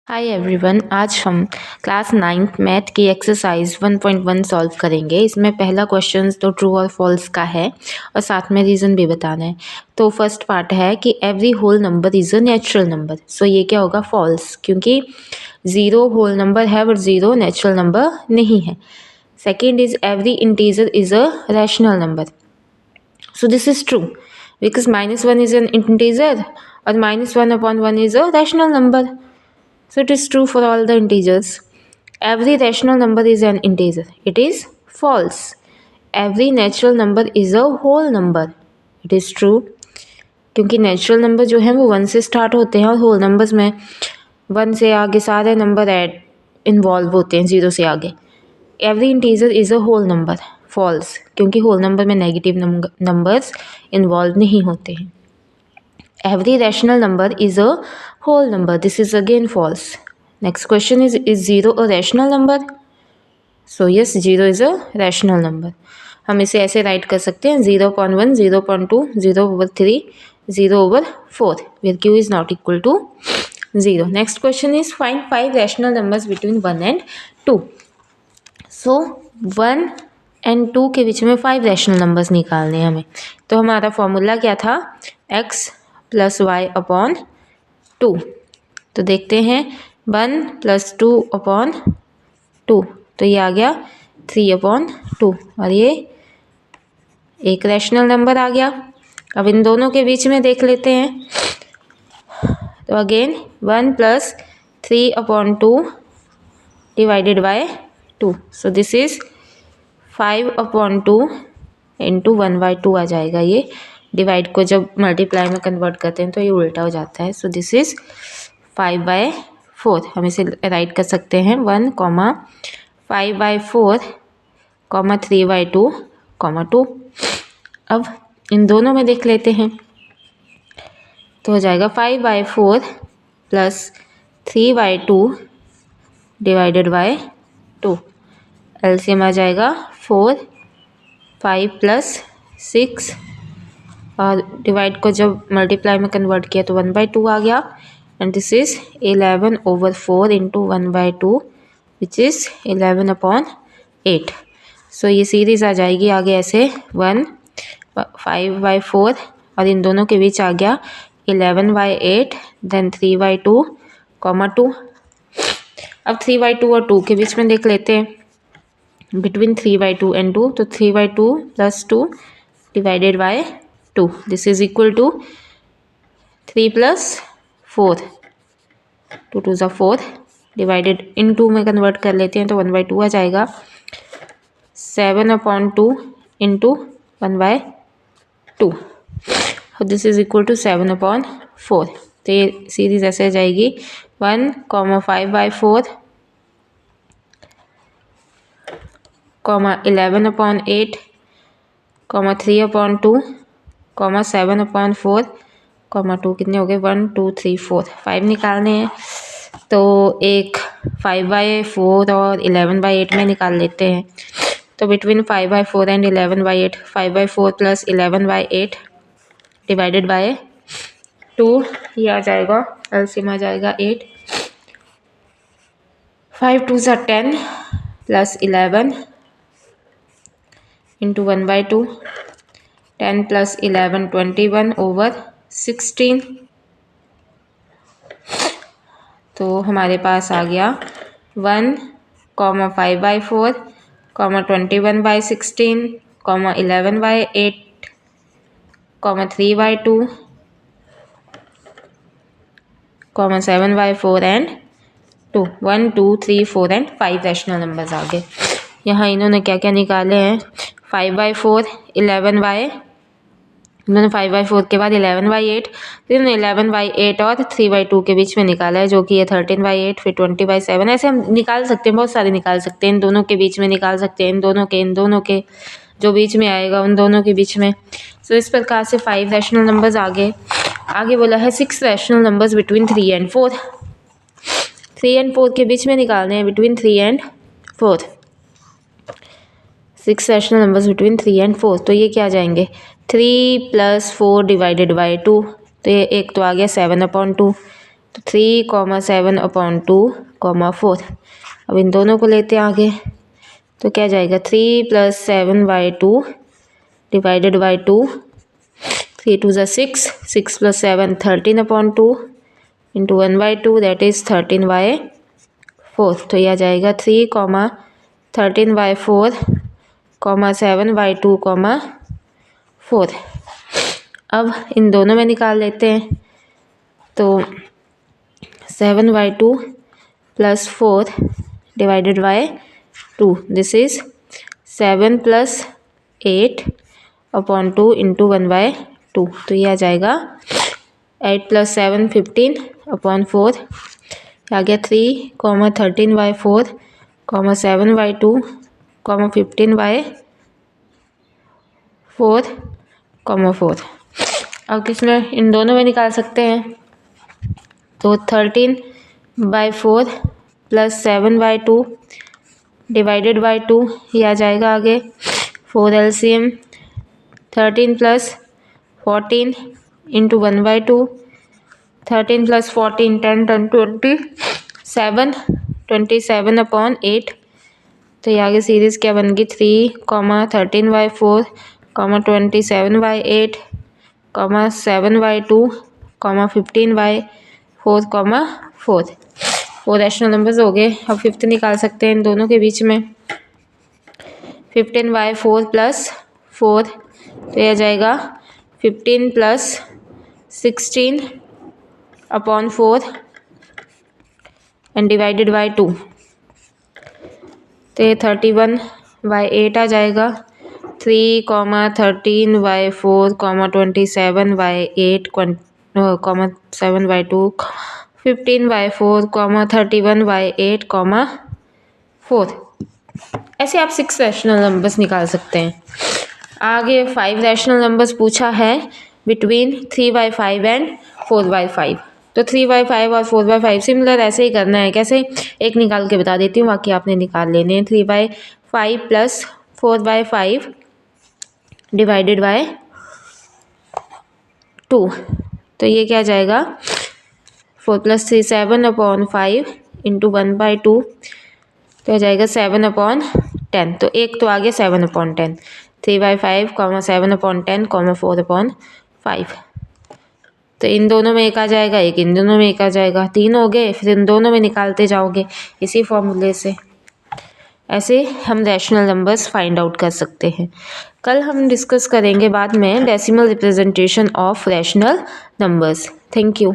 Hi everyone, आज हम class 9th math की एक्सरसाइज 1.1 सॉल्व करेंगे। इसमें पहला क्वेश्चन तो ट्रू और फॉल्स का है और साथ में रीज़न भी बताना है। तो फर्स्ट पार्ट है कि every whole number is a natural number. So ये क्या होगा? फॉल्स, क्योंकि ज़ीरो होल नंबर है बट ज़ीरो नेचुरल नंबर नहीं है। Second is every integer is a rational number. So this is true because -1 is an integer or -1/1 is a rational number. So it is true for all the integers. Every rational number is an integer. It is false. Every natural number is a whole number. It is true. क्योंकि natural number जो है वो 1 से start होते हैं और whole numbers में 1 से आगे सारे नंबर ऐड इन्वॉल्व होते हैं 0 से आगे। Every integer is a whole number. False, क्योंकि होल नंबर में नेगेटिव नंबर्स इन्वॉल्व नहीं होते हैं। Every rational number is a whole number. This is again false. Next question is zero a rational number? So yes, zero is a rational number. हम इसे ऐसे right कर सकते हैं 0.1, 0.2, 0/3, 0/4 where q is not equal to 0. Next question is find 5 rational numbers between 1 and 2. So 1 and 2 के बीच में 5 rational numbers निकालने हैं हमें। तो हमारा फॉर्मूला क्या था? x + y/2। तो देखते हैं 1 + 2/2, तो ये आ गया 3/2 और ये एक रैशनल नंबर आ गया। अब इन दोनों के बीच में देख लेते हैं। तो again 1 + 3/2 divided by 2, so this is 5/2 into 1/2 आ जाएगा। ये डिवाइड को जब मल्टीप्लाई में कन्वर्ट करते हैं तो ये उल्टा हो जाता है। So this is 5/4। हम इसे राइट कर सकते हैं 1, 5/4, 3/2, 2। अब इन दोनों में देख लेते हैं तो हो जाएगा 5/4 + 3/2 डिवाइडेड बाय 2। एलसीएम आ जाएगा 4, 5 + 6 और डिवाइड को जब मल्टीप्लाई में कन्वर्ट किया तो 1/2 आ गया। And this is 11/4 into 1/2 which is 11/8। सो ये सीरीज आ जाएगी आगे ऐसे 1, 5/4 और इन दोनों के बीच आ गया 11/8, देन 3/2, 2। अब 3/2 और 2 के बीच में देख लेते हैं बिटवीन 3/2 and 2, तो 3/2 + 2 divided by 2, this is equal to 3 + 4, 2 2 ज़ा 4 डिवाइडेड इन 2 में कन्वर्ट कर लेते हैं तो 1/2 आ जाएगा। 7/2 into 1/2, this is equal to 7/4। तो ये सीरीज ऐसे आ जाएगी 1, 5/4, 11/8, 3/2, 7/4, 2 कितने हो गए? 1 2 3 4, 5 निकालने हैं तो एक 5/4 और 11/8 में निकाल लेते हैं। तो बिटवीन 5/4 एंड 11/8, 5/4 + 11/8 डिवाइडेड बाय 2, ये आ जाएगा एलसीएम आ जाएगा 8। 5 2 ज़ा 10 + 11 इंटू 1/2, 10 + 11 21/16। तो हमारे पास आ गया 1, 5/4, 21/16, 11/8, 3/2, 7/4 एंड 2। 1 2 3 4 एंड 5 रैशनल नंबर्स आ गए। यहाँ इन्होंने क्या क्या निकाले हैं? 5/4, इन्होंने 5/4 के बाद 11/8, फिर 11/8 और 3/2 के बीच में निकाला है जो कि ये 13/8, फिर 20/7। ऐसे हम निकाल सकते हैं, बहुत सारे निकाल सकते हैं। इन दोनों के बीच में निकाल सकते हैं, इन दोनों के जो बीच में आएगा उन दोनों के बीच में। सो इस प्रकार से 5 रैशनल नंबर्स आगे बोला है 6 rational numbers between 3 and 4। 3 and 4 के बीच में निकालने हैं between 3 and 4। 6 rational numbers between 3 and 4, तो ये क्या आ जाएंगे? 3 + 4 डिवाइडेड बाय 2, तो ये एक तो आ गया 7/2। तो 3,7/2, 4। अब इन दोनों को लेते हैं आगे, तो क्या जाएगा 3 + 7/2 divided by 2, 3 × 2 = 6, 6 + 7 13/2 into 1/2 that is 13/4। तो यह आ जाएगा 3, 13/4, 7/2, 4। अब इन दोनों में निकाल लेते हैं, तो 7/2 + 4 divided by 2 this is 7 + 8/2 into 1/2। तो ये आ जाएगा 8 + 7 15/4। आ गया 3, 13/4, 7/2, 15/4, 4। अब किसमें इन दोनों में निकाल सकते हैं, तो 13/4 + 7/2 डिवाइडेड बाई 2 ये आ जाएगा आगे 4 LCM 13 + 14 इंटू 1/2, 13 + 14 10 10 27 27/8। तो ये आगे सीरीज़ क्या बन गई 3, 13/4, 27/8, 7/2, 15/4, 4। 4 रैशनल नंबर्स हो गए। अब 5th निकाल सकते हैं इन दोनों के बीच में, 15/4 + 4, तो यह जाएगा 15 + 16/4 एंड डिवाइडेड बाई 2, तो ये 31/8 आ जाएगा। 3, 13/4, 27/8, 7/2, 15/4, 31/8, 4। ऐसे आप 6 रैशनल नंबर्स निकाल सकते हैं। आगे 5 रैशनल नंबर्स पूछा है बिटवीन 3/5 एंड 4/5। तो 3/5 और 4/5 सिमिलर ऐसे ही करना है। कैसे, एक निकाल के बता देती हूँ, बाकी आपने निकाल लेने हैं। 3/5 + 4/5 डिवाइडेड बाय 2, तो ये क्या जाएगा 4 + 3 7/5 इंटू 1/2, तो आ जाएगा 7/10। तो एक तो आ गया 7/10, 3/5, 7/10, 4/5। तो इन दोनों में एक आ जाएगा, एक इन दोनों में एक आ जाएगा, 3 हो गए। फिर इन दोनों में निकालते जाओगे इसी फॉर्मूले से। ऐसे हम रैशनल नंबर्स फाइंड आउट कर सकते हैं। कल हम डिस्कस करेंगे बाद में decimal representation of rational numbers. Thank you.